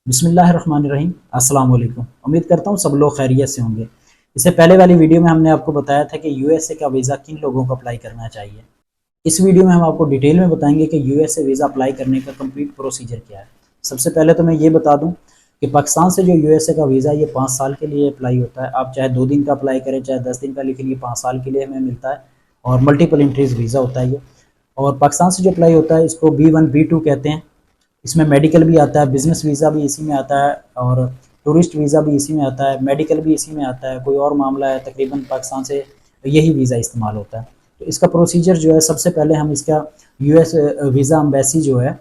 बिस्मिल्लाहिर्रहमानिर्रहीम। अस्सलाम वालेकुम। उम्मीद करता हूँ सब लोग खैरियत से होंगे। इससे पहले वाली वीडियो में हमने आपको बताया था कि यूएसए का वीज़ा किन लोगों को अप्लाई करना चाहिए। इस वीडियो में हम आपको डिटेल में बताएंगे कि यूएसए वीज़ा अप्लाई करने का कंप्लीट प्रोसीजर क्या है। सबसे पहले तो मैं ये बता दूं कि पाकिस्तान से जो यूएसए का वीज़ा ये 5 साल के लिए अप्लाई होता है। आप चाहे 2 दिन का अप्लाई करें, चाहे 10 दिन का, लेकिन ये 5 साल के लिए हमें मिलता है और मल्टीपल एंट्रीज़ वीज़ा होता है ये। और पाकिस्तान से जो अप्लाई होता है इसको B1 B2 कहते हैं। इसमें मेडिकल भी आता है, बिजनेस वीज़ा भी इसी में आता है और टूरिस्ट वीज़ा भी इसी में आता है, मेडिकल भी इसी में आता है। कोई और मामला है तकरीबन पाकिस्तान से यही वीज़ा इस्तेमाल होता है। तो इसका प्रोसीजर जो है, सबसे पहले हम इसका यूएस वीज़ा एम्बेसी जो है,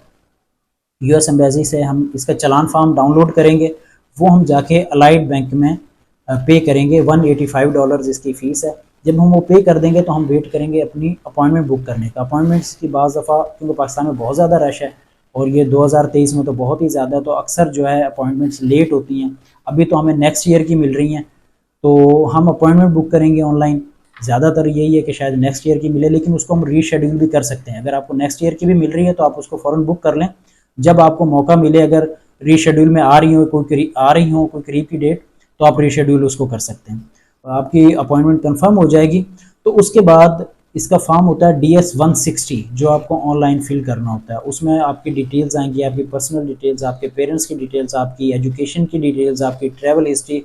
यूएस एम्बेसी से हम इसका चलान फॉर्म डाउनलोड करेंगे। वो हम जाके अलाइड बैंक में पे करेंगे। $185 इसकी फ़ीस है। जब हम वो पे कर देंगे तो हम वेट करेंगे अपनी अपॉइंटमेंट बुक करने का। अपॉइंटमेंट्स की बाज़ दफ़ा, क्योंकि पाकिस्तान में बहुत ज़्यादा रश है और ये 2023 में तो बहुत ही ज़्यादा, तो अक्सर जो है अपॉइंटमेंट्स लेट होती हैं। अभी तो हमें नेक्स्ट ईयर की मिल रही हैं, तो हम अपॉइंटमेंट बुक करेंगे ऑनलाइन। ज़्यादातर यही है कि शायद नेक्स्ट ईयर की मिले, लेकिन उसको हम रीशेड्यूल भी कर सकते हैं। अगर आपको नेक्स्ट ईयर की भी मिल रही है तो आप उसको फ़ौरन बुक कर लें। जब आपको मौका मिले, अगर रीशेड्यूल में आ रही हो कोई करीब की डेट, तो आप रीशेड्यूल उसको कर सकते हैं। आपकी अपॉइंटमेंट कंफर्म हो जाएगी तो उसके बाद इसका फॉर्म होता है DS-160, जो आपको ऑनलाइन फिल करना होता है। उसमें आपकी डिटेल्स आएंगी, आपकी पर्सनल डिटेल्स, आपके पेरेंट्स की डिटेल्स, आपकी एजुकेशन की डिटेल्स, आपकी ट्रैवल हिस्ट्री,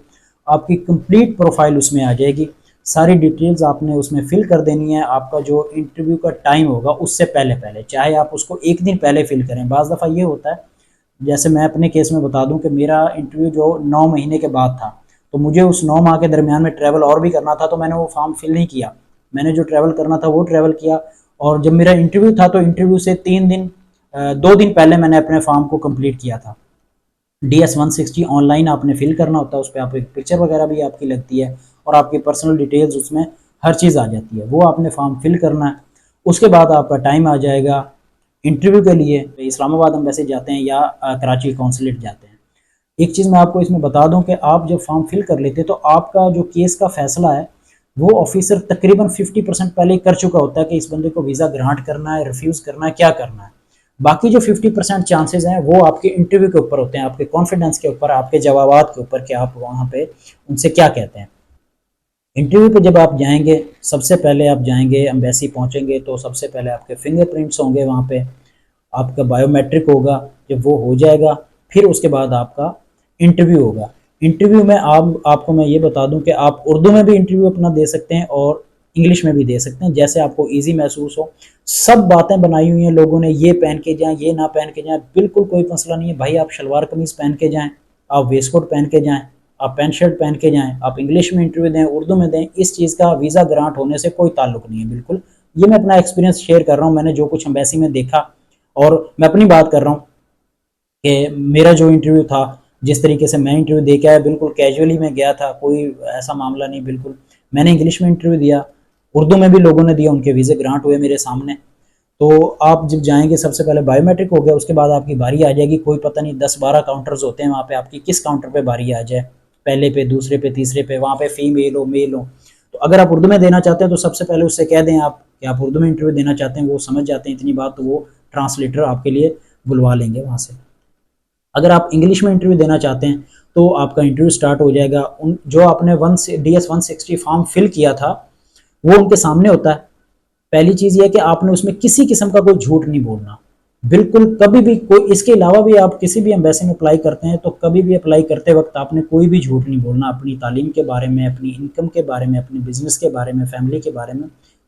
आपकी कंप्लीट प्रोफाइल उसमें आ जाएगी। सारी डिटेल्स आपने उसमें फिल कर देनी है। आपका जो इंटरव्यू का टाइम होगा उससे पहले पहले, चाहे आप उसको एक दिन पहले फिल करें। बाज़ दफ़ा ये होता है, जैसे मैं अपने केस में बता दूं कि मेरा इंटरव्यू जो 9 महीने के बाद था, तो मुझे उस 9 माह के दरमियान में ट्रैवल और भी करना था, तो मैंने वो फॉर्म फिल नहीं किया। मैंने जो ट्रैवल करना था वो ट्रैवल किया। और जब मेरा इंटरव्यू था तो इंटरव्यू से 2 दिन पहले मैंने अपने फॉर्म को कंप्लीट किया था। DS-160 ऑनलाइन आपने फिल करना होता है। उस पर आप एक पिक्चर वगैरह भी आपकी लगती है और आपकी पर्सनल डिटेल्स उसमें हर चीज़ आ जाती है। वो आपने फॉर्म फिल करना है। उसके बाद आपका टाइम आ जाएगा इंटरव्यू के लिए। इस्लामाबाद हम वैसे जाते हैं या कराची कौंसलेट जाते हैं। एक चीज़ मैं आपको इसमें बता दूं कि आप जब फॉर्म फिल कर लेते हैं तो आपका जो केस का फैसला है वो ऑफिसर तकरीबन 50% पहले ही कर चुका होता है कि इस बंदे को वीज़ा ग्रांट करना है, रिफ्यूज़ करना है, क्या करना है। बाकी जो 50% चांसेस हैं वो आपके इंटरव्यू के ऊपर होते हैं, आपके कॉन्फिडेंस के ऊपर, आपके जवाबात के ऊपर कि आप वहाँ पे उनसे क्या कहते हैं। इंटरव्यू पे जब आप जाएंगे, सबसे पहले आप जाएंगे एम्बेसी पहुँचेंगे तो सबसे पहले आपके फिंगरप्रिंट्स होंगे वहाँ पे, आपका बायोमेट्रिक होगा। जब वो हो जाएगा फिर उसके बाद आपका इंटरव्यू होगा। इंटरव्यू में आपको मैं ये बता दूं कि आप उर्दू में भी इंटरव्यू अपना दे सकते हैं और इंग्लिश में भी दे सकते हैं, जैसे आपको इजी महसूस हो। सब बातें बनाई हुई हैं लोगों ने, ये पहन के जाएं, ये ना पहन के जाएं, बिल्कुल कोई मसला नहीं है भाई। आप शलवार कमीज पहन के जाएं, आप वेस्ट कोट पहन के जाएं, आप पैंट शर्ट पहन के जाएं, आप इंग्लिश में इंटरव्यू दें, उर्दू में दें, इस चीज़ का वीज़ा ग्रांट होने से कोई ताल्लुक नहीं है बिल्कुल। ये मैं अपना एक्सपीरियंस शेयर कर रहा हूँ, मैंने जो कुछ एम्बेसी में देखा। और मैं अपनी बात कर रहा हूँ कि मेरा जो इंटरव्यू था, जिस तरीके से मैं इंटरव्यू दे के आया, बिल्कुल कैजुअली मैं गया था, कोई ऐसा मामला नहीं। बिल्कुल मैंने इंग्लिश में इंटरव्यू दिया, उर्दू में भी लोगों ने दिया, उनके वीज़े ग्रांट हुए मेरे सामने। तो आप जब जाएंगे सबसे पहले बायोमेट्रिक हो गया, उसके बाद आपकी बारी आ जाएगी। कोई पता नहीं 10-12 काउंटर्स होते हैं वहाँ पे, आपकी किस काउंटर पे बारी आ जाए, पहले पे, दूसरे पे, तीसरे पे। वहाँ पे फीमेल हो, मेल हो। तो अगर आप उर्दू में देना चाहते हैं तो सबसे पहले उससे कह दें आप कि आप उर्दू में इंटरव्यू देना चाहते हैं। वो समझ जाते हैं इतनी बात, तो वो ट्रांसलेटर आपके लिए बुलवा लेंगे वहाँ से। अगर आप इंग्लिश में इंटरव्यू देना चाहते हैं तो आपका इंटरव्यू स्टार्ट हो जाएगा। उन जो आपने DS-160 फॉर्म फिल किया था वो उनके सामने होता है। पहली चीज़ ये है कि आपने उसमें किसी किस्म का कोई झूठ नहीं बोलना, बिल्कुल कभी भी। कोई इसके अलावा भी आप किसी भी एम्बेसी में अप्लाई करते हैं तो कभी भी अप्लाई करते वक्त आपने कोई भी झूठ नहीं बोलना, अपनी तालीम के बारे में, अपनी इनकम के बारे में, अपने बिजनेस के बारे में, फैमिली के बारे में।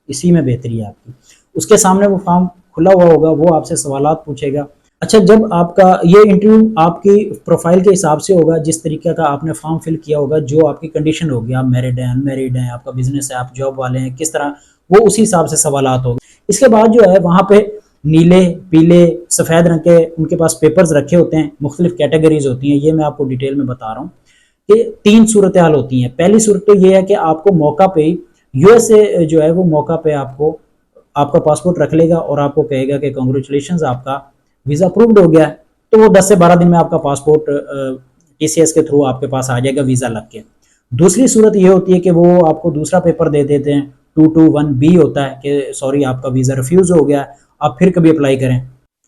इसी में बेहतरी है आपकी। उसके सामने वो फॉर्म खुला हुआ होगा, वो आपसे सवालात पूछेगा। अच्छा, जब आपका ये इंटरव्यू आपकी प्रोफाइल के हिसाब से होगा, जिस तरीके का आपने फॉर्म फिल किया होगा, जो आपकी कंडीशन होगी, आप मैरिड हैं, अनमैरिड हैं, आपका बिजनेस है, आप जॉब वाले हैं, किस तरह, वो उसी हिसाब से सवालात होंगे। इसके बाद जो है वहाँ पे नीले, पीले, सफ़ेद रंग के उनके पास पेपर्स रखे होते हैं, मुख्तलिफ कैटेगरीज होती हैं। ये मैं आपको डिटेल में बता रहा हूँ कि 3 सूरत हाल होती हैं। पहली सूरत तो ये है कि आपको मौका पे यूएसए जो है वो मौका पे आपको आपका पासपोर्ट रख लेगा और आपको कहेगा कि कॉन्ग्रेचुलेशन, आपका वीज़ा अप्रूव्ड हो गया है। तो वो 10 से 12 दिन में आपका पासपोर्ट टीसीएस के थ्रू आपके पास आ जाएगा वीज़ा लग के। दूसरी सूरत ये होती है कि वो आपको दूसरा पेपर दे देते हैं, 221B होता है कि सॉरी आपका वीज़ा रिफ्यूज़ हो गया है, आप फिर कभी अप्लाई करें।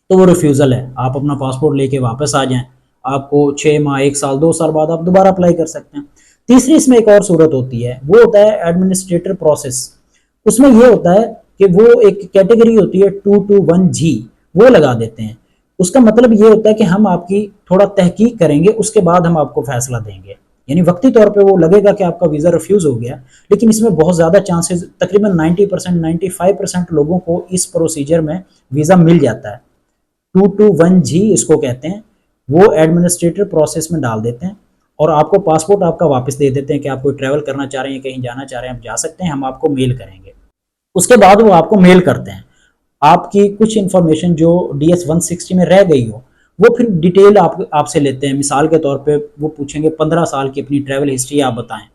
तो वो रिफ्यूज़ल है, आप अपना पासपोर्ट लेके वापस आ जाएं आपको 6 माह, 1 साल, 2 साल बाद आप दोबारा अप्लाई कर सकते हैं। तीसरी इसमें एक और सूरत होती है, वो होता है एडमिनिस्ट्रेटर प्रोसेस। उसमें ये होता है कि वो एक कैटेगरी होती है 221G, वो लगा देते हैं। उसका मतलब ये होता है कि हम आपकी थोड़ा तहकीक करेंगे, उसके बाद हम आपको फैसला देंगे। यानी वक्ती तौर पे वो लगेगा कि आपका वीज़ा रिफ्यूज़ हो गया, लेकिन इसमें बहुत ज़्यादा चांसेस, तकरीबन 90%, 95% लोगों को इस प्रोसीजर में वीज़ा मिल जाता है। 221G इसको कहते हैं। वो एडमिनिस्ट्रेटिव प्रोसेस में डाल देते हैं और आपको पासपोर्ट आपका वापस दे देते हैं कि आप कोई ट्रैवल करना चाह रहे हैं, कहीं जाना चाह रहे हैं, आप जा सकते हैं, हम आपको मेल करेंगे। उसके बाद वो आपको मेल करते हैं आपकी कुछ इंफॉर्मेशन जो DS 160 में रह गई हो, वो फिर डिटेल आपसे लेते हैं। मिसाल के तौर पे वो पूछेंगे 15 साल की अपनी ट्रैवल हिस्ट्री आप बताएं,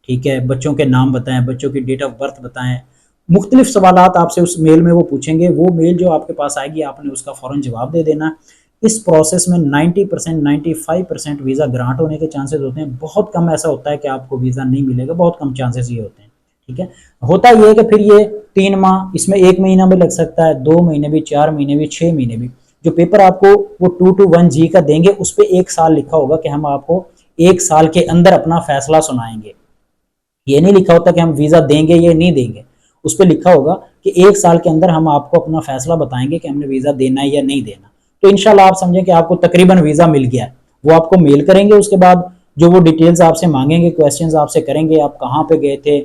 ठीक है, बच्चों के नाम बताएं, बच्चों की डेट ऑफ बर्थ बताएं, मुख्तलिफ सवालात आपसे उस मेल में वो पूछेंगे। वो मेल जो आपके पास आएगी आपने उसका फ़ौरन जवाब दे देना। इस प्रोसेस में 90%, 95% वीज़ा ग्रांट होने के चांसेस होते हैं। बहुत कम ऐसा होता है कि आपको वीज़ा नहीं मिलेगा, बहुत कम चांसेस ये होते हैं, ठीक है। होता ये है कि फिर ये 3 माह, इसमें 1 महीना भी लग सकता है, 2 महीने भी, 4 महीने भी, 6 महीने भी। जो पेपर आपको वो 221G का देंगे उस पर 1 साल लिखा होगा कि हम आपको 1 साल के अंदर अपना फैसला सुनाएंगे। ये नहीं लिखा होता कि हम वीज़ा देंगे या नहीं देंगे, उस पर लिखा होगा कि 1 साल के अंदर हम आपको अपना फैसला बताएंगे कि हमने वीज़ा देना है या नहीं देना। तो इंशाल्लाह आप समझें कि आपको तकरीबन वीज़ा मिल गया है। वो आपको मेल करेंगे, उसके बाद जो वो डिटेल्स आपसे मांगेंगे, क्वेश्चंस आपसे करेंगे, आप कहाँ पे गए थे,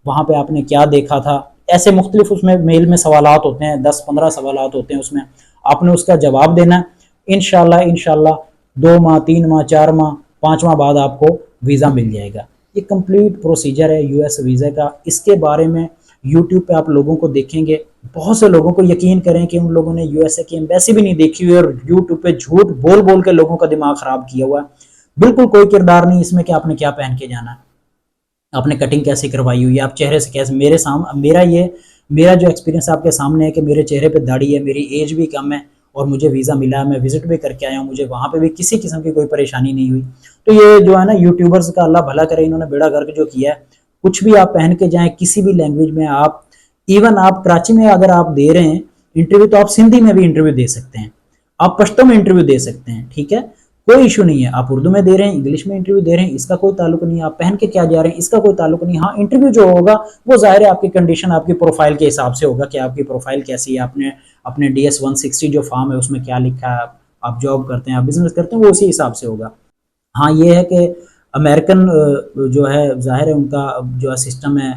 वहाँ पे आपने क्या देखा था, ऐसे मुख्तलिफ उसमें मेल में सवालात होते हैं, 10-15 सवालात होते हैं उसमें, आपने उसका जवाब देना। इंशाल्लाह इंशाल्लाह 2 माह, 3 माह, 4 माह, 5 माह बाद आपको वीज़ा मिल जाएगा। ये कंप्लीट प्रोसीजर है यूएस वीज़ा का। इसके बारे में यूट्यूब पे आप लोगों को देखेंगे, बहुत से लोगों को यकीन करें कि उन लोगों ने यूएसए की एम्बेसी भी नहीं देखी हुई और यूट्यूब पे झूठ बोल बोल के लोगों का दिमाग खराब किया हुआ है। बिल्कुल कोई किरदार नहीं इसमें कि आपने क्या पहन के जाना है, आपने कटिंग कैसे करवाई हुई है, आप चेहरे से कैसे, मेरा जो एक्सपीरियंस आपके सामने है कि मेरे चेहरे पे दाढ़ी है, मेरी एज भी कम है और मुझे वीज़ा मिला है, मैं विजिट भी करके आया हूँ, मुझे वहाँ पे भी किसी किस्म की कोई परेशानी नहीं हुई। तो ये जो है ना, यूट्यूबर्स का अल्लाह भला करे, इन्होंने बेड़ा गर्क जो किया है। कुछ भी आप पहन के जाएं, किसी भी लैंग्वेज में आप, इवन आप कराची में अगर आप दे रहे हैं इंटरव्यू, तो आप सिंधी में भी इंटरव्यू दे सकते हैं, आप पश्तो में इंटरव्यू दे सकते हैं, ठीक है, कोई इशू नहीं है। आप उर्दू में दे रहे हैं, इंग्लिश में इंटरव्यू दे रहे हैं, इसका कोई ताल्लुक नहीं है। आप पहन के क्या जा रहे हैं, इसका कोई ताल्लुक नहीं। हाँ, इंटरव्यू जो होगा वो जाहिर है आपकी कंडीशन, आपकी प्रोफाइल के हिसाब से होगा कि आपकी प्रोफाइल कैसी है, आपने अपने DS 160 जो फॉर्म है उसमें क्या लिखा है, आप जॉब करते हैं, आप बिजनेस करते हैं, वो उसी हिसाब से होगा। हाँ, ये है कि अमेरिकन जो है, ज़ाहिर है उनका जो सिस्टम है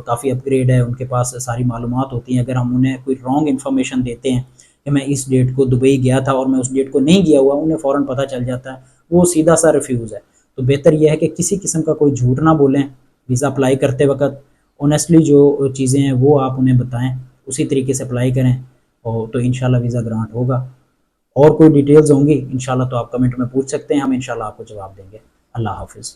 काफ़ी अपग्रेड है, उनके पास सारी मालूमात होती हैं। अगर हम उन्हें कोई रॉन्ग इन्फॉर्मेशन देते हैं कि मैं इस डेट को दुबई गया था और मैं उस डेट को नहीं गया हुआ, उन्हें फ़ौरन पता चल जाता है, वो सीधा सा रिफ्यूज़ है। तो बेहतर यह है कि किसी किस्म का कोई झूठ ना बोलें वीज़ा अप्लाई करते वक्त। ऑनेस्टली जो चीज़ें हैं वो आप उन्हें बताएं, उसी तरीके से अप्लाई करें, और तो इंशाल्लाह वीज़ा ग्रांट होगा। और कोई डिटेल्स होंगी इंशाल्लाह तो आप कमेंट में पूछ सकते हैं, हम इंशाल्लाह आपको जवाब देंगे। अल्लाह हाफिज़।